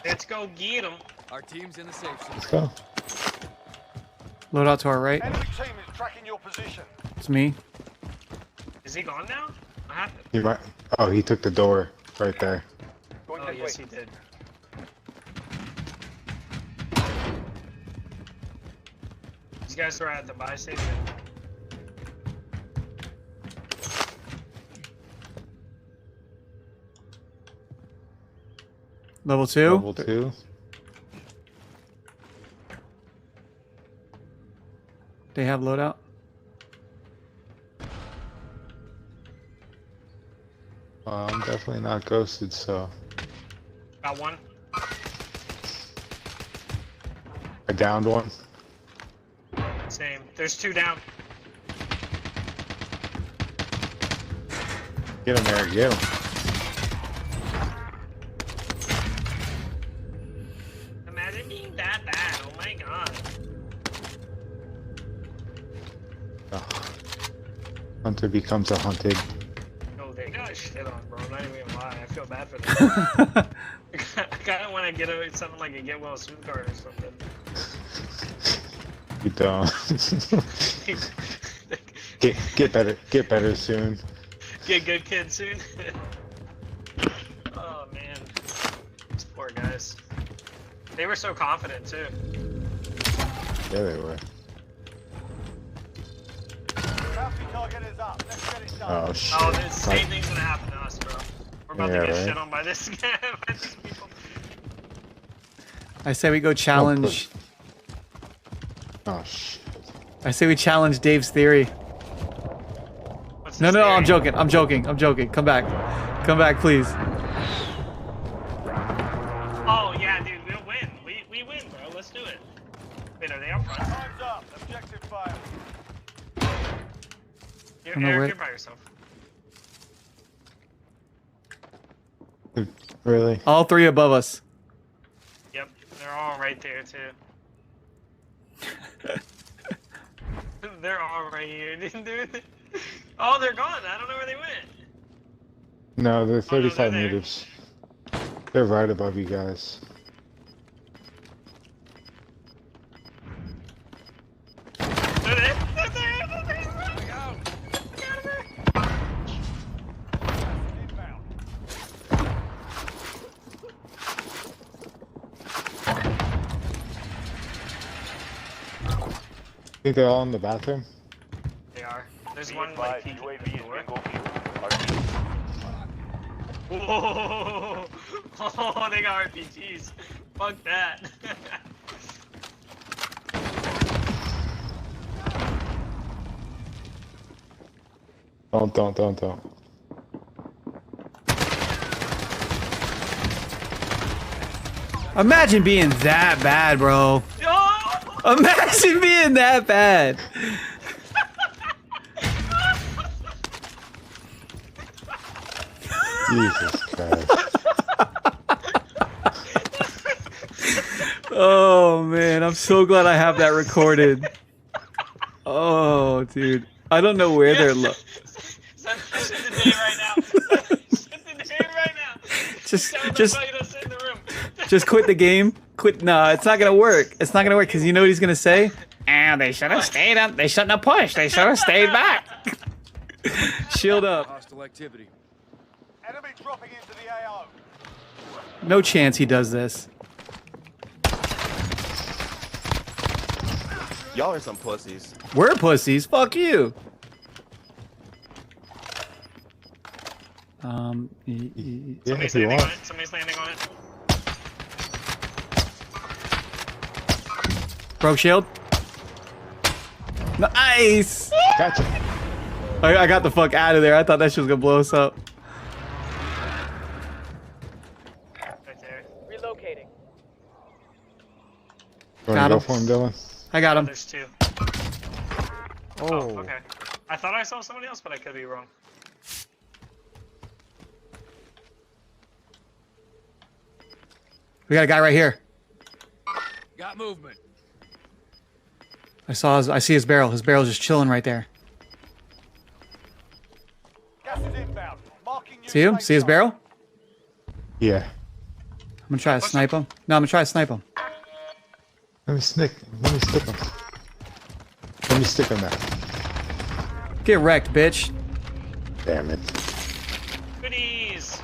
Let's go get him. Our team's in the safe zone. Let's go. Load out to our right. Enemy team is tracking your position. It's me. Is he gone now? What happened? He might. Oh, he took the door right there. Going Oh, this yes, way. he did. These guys are at the buy station. Level 2. Level 2. They have loadout. I'm definitely not ghosted, so Got one. I downed one. Same. There's two down. Get him, Eric. Get him. Imagine being that bad. Oh my god. Oh. Hunter becomes a hunted. No, they got shit on, bro. I'm not even gonna lie. I feel bad for them. I kinda wanna get something like a get well soon card or something. You don't. get better. Get better soon. Get good kid soon. Oh man. These poor guys. They were so confident too. Yeah, they were. Bounty target is up. Let's get it done. Oh shit. Oh, the same thing's gonna happen to us, bro. We're about Yeah, to get right? shit on by this guy. By these people. I say we go challenge. Oh shit. I say we challenge Dave's theory. What's No, this no, theory? I'm joking. I'm joking. I'm joking. Come back. Come back, please. Oh yeah, dude, we'll win. We win, bro. Let's do it. Wait, are they up front? Time's up. Objective failed. You're, don't know Eric, where- you're by yourself. Really? All three above us. Yep, they're all right there too. They're all right here, dude. Oh, they're gone. I don't know where they went. No, they're Oh, no, 35 they're there. meters. They're right above you guys. They're there. They're there. They're there. Look out! Get out of there. Inbound. Think they're all in the bathroom? They are. There's Be one like advised, peeking at UAV the is door. bingo fuel. Whoa! Oh, they got RPGs. Fuck that. Don't. Imagine being that bad, bro. Oh! Imagine being that bad. Jesus Christ. Oh man, I'm so glad I have that recorded. Oh, dude, I don't know where they're. Send the day right now. Send the day right now. Tell them Just, to invite us in the room. just quit the game. Quit. No, it's not gonna work. It's not gonna work because you know what he's gonna say. Ah, they should have stayed up. They shouldn't have pushed. They should have stayed back. Shield up. Hostile activity. Enemy dropping into the AO. No chance he does this. Y'all are some pussies. We're pussies. Fuck you. Yeah, Somebody's if you landing want. on it. Somebody's landing on it. Broke shield. Nice. Gotcha. I got the fuck out of there. I thought that shit was gonna blow us up. Right there. Relocating. You Got wanna go him. for him, Dylan? I got him. There's two. Oh. Oh, okay. I thought I saw somebody else, but I could be wrong. We got a guy right here. Got movement. I see his barrel. His barrel's just chilling right there. Gas is inbound. Marking you See him? safe See his zone. barrel? Yeah. I'm gonna try to snipe him. No, I'm gonna try to snipe him. Let me stick him. Let me stick on that. Get wrecked, bitch. Damn it. Goodies.